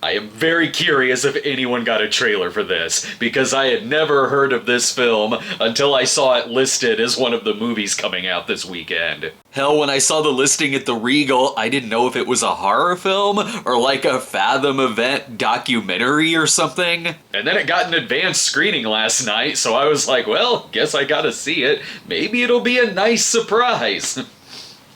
I am very curious if anyone got a trailer for this, because I had never heard of this film until I saw it listed as one of the movies coming out this weekend. Hell, when I saw the listing at the Regal, I didn't know if it was a horror film or like a Fathom event documentary or something. And then it got an advanced screening last night, so I was like, well, guess I gotta see it. Maybe it'll be a nice surprise.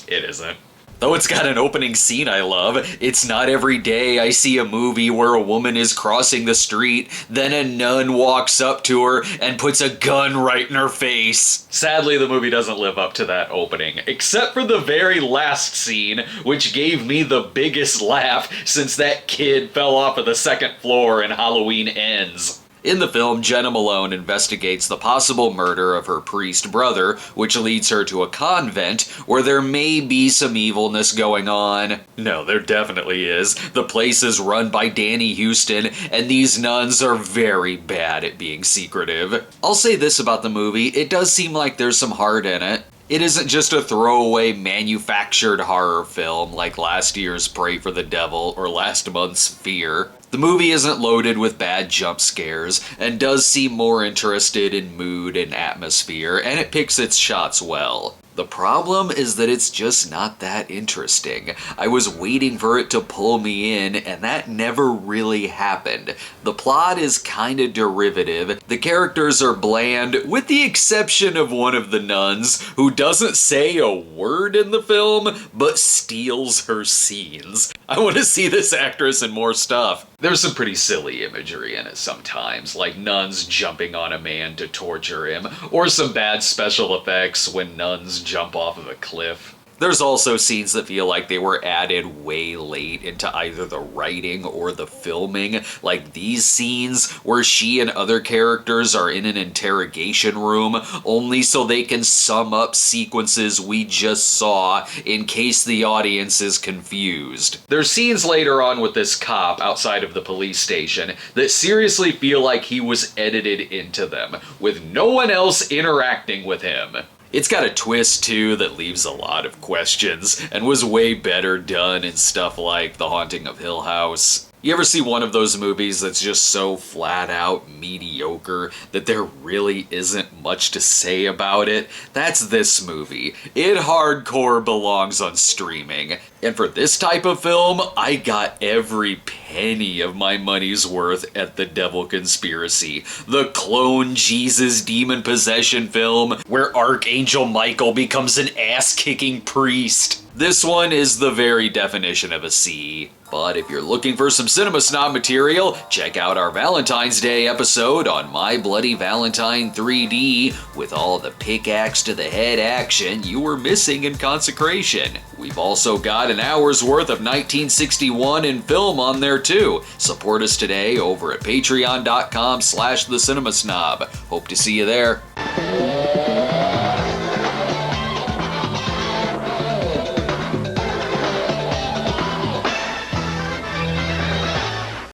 It isn't. Though it's got an opening scene I love. It's not every day I see a movie where a woman is crossing the street, then a nun walks up to her and puts a gun right in her face. Sadly, the movie doesn't live up to that opening, except for the very last scene, which gave me the biggest laugh since that kid fell off of the second floor in Halloween Ends. In the film, Jena Malone investigates the possible murder of her priest brother, which leads her to a convent where there may be some evilness going on. No, there definitely is. The place is run by Danny Huston, and these nuns are very bad at being secretive. I'll say this about the movie, it does seem like there's some heart in it. It isn't just a throwaway manufactured horror film like last year's Pray for the Devil or last month's Fear. The movie isn't loaded with bad jump scares and does seem more interested in mood and atmosphere, and it picks its shots well. The problem is that it's just not that interesting. I was waiting for it to pull me in, and that never really happened. The plot is kinda derivative. The characters are bland, with the exception of one of the nuns, who doesn't say a word in the film, but steals her scenes. I want to see this actress in more stuff. There's some pretty silly imagery in it sometimes, like nuns jumping on a man to torture him, or some bad special effects when nuns jump off of a cliff. There's also scenes that feel like they were added way late into either the writing or the filming, like these scenes where she and other characters are in an interrogation room only so they can sum up sequences we just saw in case the audience is confused. There's scenes later on with this cop outside of the police station that seriously feel like he was edited into them, with no one else interacting with him. It's got a twist, too, that leaves a lot of questions, and was way better done in stuff like The Haunting of Hill House. You ever see one of those movies that's just so flat out mediocre that there really isn't much to say about it? That's this movie. It hardcore belongs on streaming. And for this type of film, I got every penny of my money's worth at The Devil Conspiracy, the clone Jesus demon possession film where Archangel Michael becomes an ass-kicking priest. This one is the very definition of a C. But if you're looking for some Cinema Snob material, check out our Valentine's Day episode on My Bloody Valentine 3D with all the pickaxe to the head action you were missing in Consecration. We've also got an hour's worth of 1961 in film on there too. Support us today over at patreon.com/thecinemasnob. Hope to see you there.